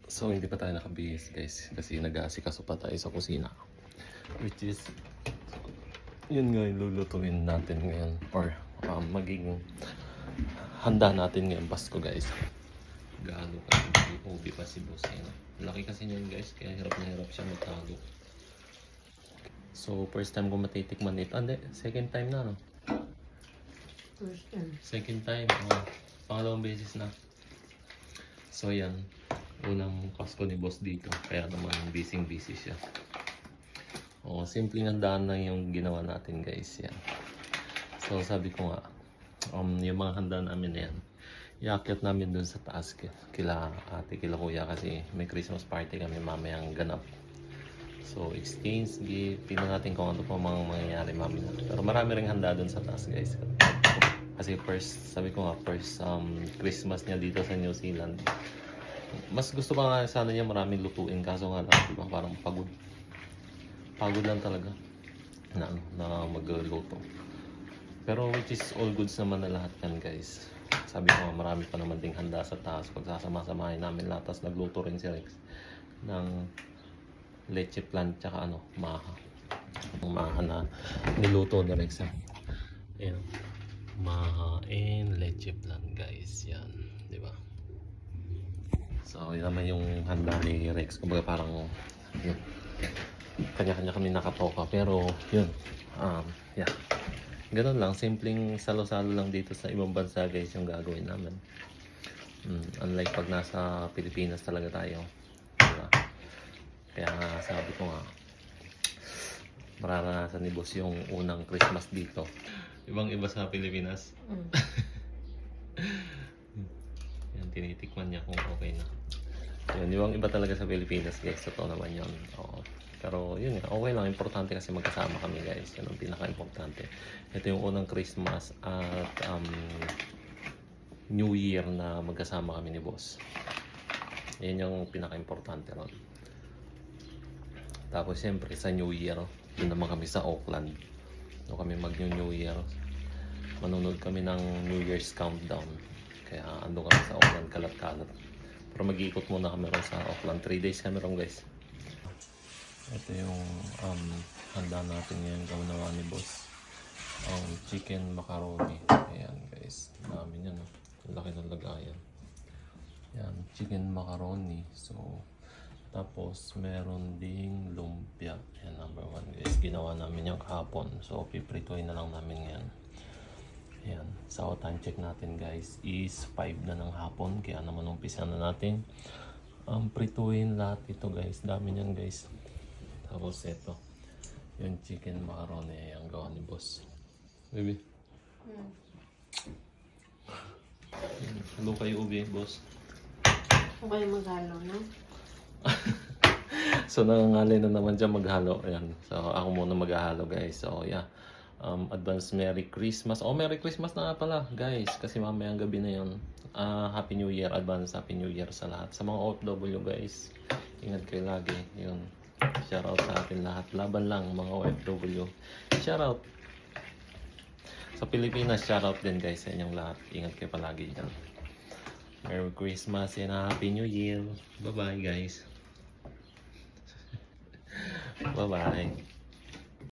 So hindi pa tayo nakabihis guys kasi nag-aasikaso pa tayo sa kusina. Which is, yun nga yung lulutuin natin ngayon or magiging handa natin ngayong Pasko guys. Galo kasi ubi pa si boss eh. Laki kasi niyan guys kaya hirap na hirap siya magtago. So first time ko matitikman ito. Hindi, second time na no? First time. Second time. Pangalawang beses na. So yan. Unang Pasko ni boss dito. Kaya naman busy siya. Simpleng handaan lang yung ginawa natin guys. Yan. So sabi ko nga, yung mga handa namin na yan, iakyat namin dun sa taas kila ate, kila kuya kasi may Christmas party kami mamayang ganap. So exchange gift, tingnan natin kung ano pa mga mangyayari mamaya. Pero marami ring handa dun sa taas guys. Kasi sabi ko nga, first Christmas niya dito sa New Zealand. Mas gusto pa nga sana niya maraming lutuin kaso nga lang, diba, parang pagod. Pagod lang talaga na magluluto. Pero which is all goods naman na lahat yan guys. Sabi ko nga marami pa naman ding handa sa taas. Pag sasama-samahin namin lahat, tapos nagluto rin si Rex ng leche plan tsaka maha. Ang maha na niluto ni Rex. Ayan. Maha and leche plan guys. Yan. Diba? So yun naman yung handa ni Rex. Kumbaga parang yun. Kanya-kanya kami nakatoka. Pero yun. Yeah. Ganun lang, simpleng salo-salo lang dito sa ibang bansa guys yung gagawin namin. Unlike pag nasa Pilipinas talaga tayo. Diba? Kaya nga sabi ko nga, mararanasan ni boss yung unang Christmas dito. Ibang iba sa Pilipinas. Yan, tinitikman niya kung okay na. Yan, ibang iba talaga sa Pilipinas guys. Totoo naman yun. Oo. Pero yun nga, okay lang. Importante kasi magkasama kami guys. Yan ang pinaka-importante. Ito yung unang Christmas at New Year na magkasama kami ni boss. Yan yung pinaka-importante ron. Tapos siyempre sa New Year, doon naman kami sa Auckland. Doon kami mag-New Year. Manonood kami ng New Year's Countdown. Kaya ando kami sa Auckland kalat-kalat. Pero mag-iikot muna kami ron sa Auckland. 3 days kami ron guys. Ito yung handa natin ngayon gawin ni boss. Chicken macaroni. Ayan guys. Namin yan. Laki ng lagayan. Yan. Chicken macaroni. So, tapos meron ding lumpia. Ayan, number 1 guys. Ginawa namin yung kahapon. So, piprituin na lang namin ngayon. Ayan. So, time check natin guys is 5 na ng hapon. Kaya naman umpisa na natin. Prituin lahat ito guys. Dami niyan guys. Tapos ito, yung chicken macaroni ang gawa ni boss. Baby? Halo kayo ubi, boss. Kung kayo maghalo, no? So nangangalay na naman dyan maghalo. Ayan. So ako muna maghahalo guys. So yeah. Advance Merry Christmas. Merry Christmas na nga pala guys. Kasi mamayang gabi na yun. Happy New Year. Advance Happy New Year sa lahat. Sa mga OFW guys. Ingat kayo lagi. Yun. Shoutout sa atin lahat. Laban lang mga OFW. Shoutout. Sa Pilipinas, shoutout din guys sa inyong lahat. Ingat kayo palagi dyan. Merry Christmas and Happy New Year. Bye bye guys. Bye bye.